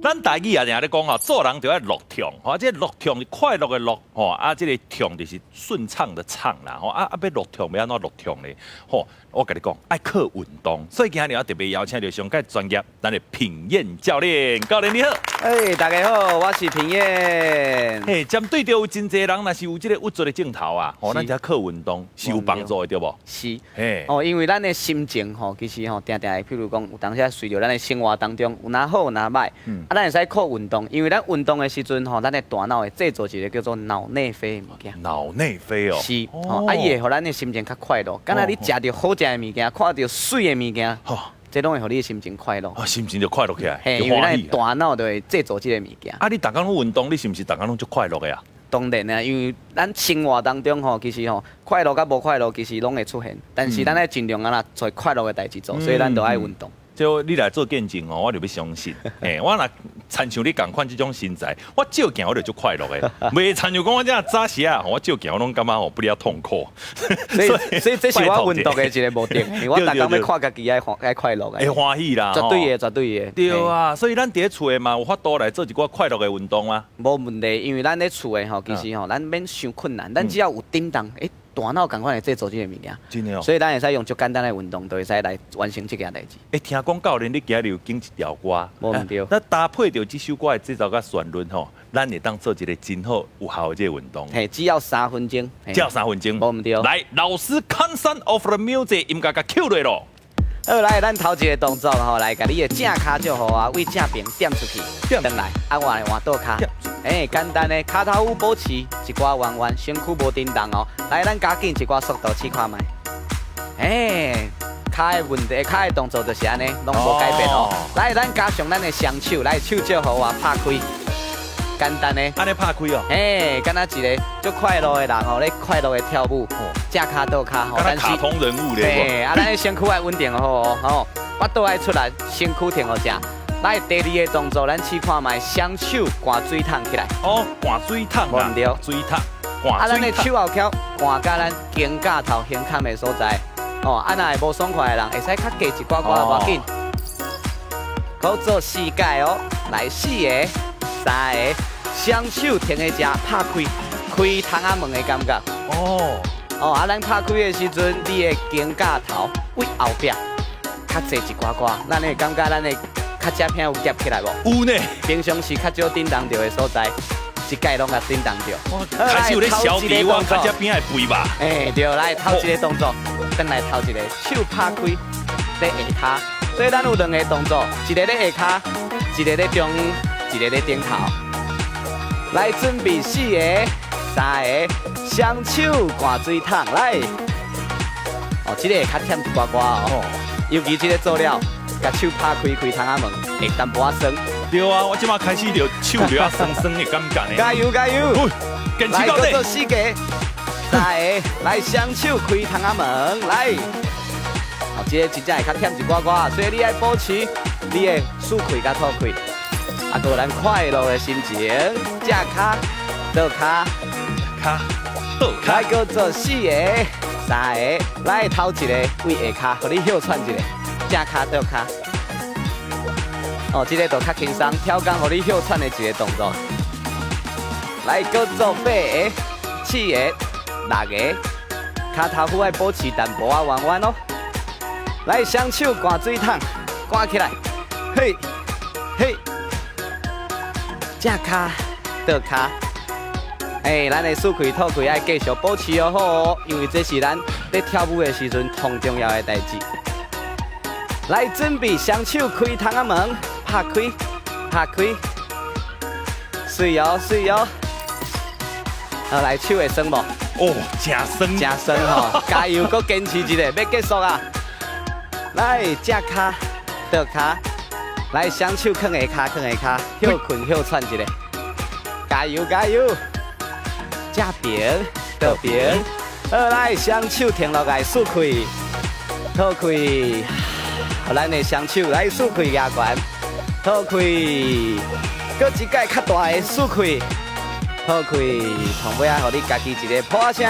咱台语也定咧讲吼，做人就要乐暢，吼，这乐暢是快乐的乐，吼啊，这个暢就是顺畅的畅啦，吼啊要乐暢要安怎乐暢咧？吼，我跟你讲，爱靠运动，所以今日我特别邀请到上届专业，咱的品燕教练，教练你好。大家好，我是平燕。嘿，针对着有真侪人，若是有这个郁卒的镜头啊，吼，咱只要靠运动是有帮助的，对不？是。嘿，因为咱的心情吼，其实吼，定定的，譬如讲，有当时随着咱的生活当中有哪好有哪歹，咱会使靠运动，因为咱运动的时阵吼，咱的大脑会制造一个叫做脑内啡的物件。脑内啡哦。是，伊会互咱的心情较快乐。敢若你食着好食的物件，看到水的物件，这拢会互你的心情快乐。心情就快乐起来，因为咱的大脑就会制造这个物件。啊，你逐工拢运动，你是毋是逐工拢足快乐的啊？当然啊，因为咱生活当中吼，其实吼快乐甲无快乐其实拢会出现，但是咱爱尽量啊做快乐的代志做，所以咱都爱运动。就你来做见证哦，我就要相信。我若亲像你共款这种身材，我照镜我就足快乐的。袂亲像讲我这样早时啊，我照镜我拢感觉不了痛苦。所以这是我运动的一个目的，因为我逐工要看家己爱快乐的。会欢喜啦，绝对的，绝对的。对啊，所以咱伫厝的嘛，有法度来做一寡快乐的运动啊。无问题，因为咱咧厝的吼，其实吼，咱免伤困难，咱只要有叮当，大脑赶快来制作这个物件，真的哦。所以咱会使用足简单的运动，就会使来完成这件代志。听讲教练你今日有经一条歌，无问题。那搭配着这首歌的制作甲旋律吼，咱会当做一个真好有效的这个运动。只要3分钟。只要3分钟。无问题。来，老师 consent of the music 音乐甲 Q 落咯。好，来，咱头一个动作吼，来，甲你的正骹就好啊，为正边点出去，转来，啊，换来换倒骹。简单的骹头舞保持一寡弯弯，身躯无震动哦。来，咱加紧一寡速度试看卖。骹的问题，骹的动作就是安尼，拢无改变哦。来，咱加上咱的双手，来手借互我拍开。简单的，安尼拍开哦。敢若一个足快乐的人吼，咧快乐的跳舞，正骹倒骹吼。敢若卡通人物咧。咱的身躯爱稳定好哦。我倒爱出来，身躯挺好正。来，第二个动作，咱试看卖，双手灌水桶起来。灌水桶无毋对，水桶，灌水桶。咱的手后翘，灌到咱肩胛头胸坎的所在。若会无爽快的人，会使较加一寡无要紧。搁做4届哦，来4个、3个，双手停在遮，拍开，开窗仔门的感觉。咱拍开的时阵，你的肩胛头为后壁较济一寡，咱会感觉咱的较只片有夹起来无？有呢。平常时较少震动着的所在，一届拢甲震动着。开始有咧小弟，我较只边会肥吧？对，来头一个动作，等来头一个手拍开在下骹，所以咱有2个动作，一个在下骹，一个在中央，一个在顶头。来，准备4个、3个，双手灌水桶来。这个会较忝一寡哦，尤其这个做了。甲手拍开窗仔门，会淡薄仔酸。对啊，我即马开始就手就要酸酸的感觉呢。加油加油！坚持到底。来，做4个、3个，来双手开窗仔门来。这个真正会较忝一寡，所以你爱保持你的舒开甲吐开，个咱快乐的心情。正骹倒骹，倒骹。来，搁做4个、3个，来头一个为下骹，互你休喘一下。正骹倒骹，这个就较轻松，跳工互你休喘的一个动作。来，搁做8个、7个、6个，骹头躯爱保持淡薄仔弯弯哦。来，双手灌水桶，灌起来，嘿，正骹倒骹。咱的舒开吐开爱继续保持好，因为这是咱在跳舞的时阵上重要的代志。来，准备双手开窗仔门，拍开，水哦。来，手会酸无？真酸吼！加油，搁坚持一下，要结束啊！来，正骹倒骹，来，双手放下骹，休喘一下，加油！正平倒平，来，双手停落来，舒开，吐开。咱的双手来舒开牙关，吐开，搁一届较大的舒开，吐开，同尾啊，互你家己一个破声。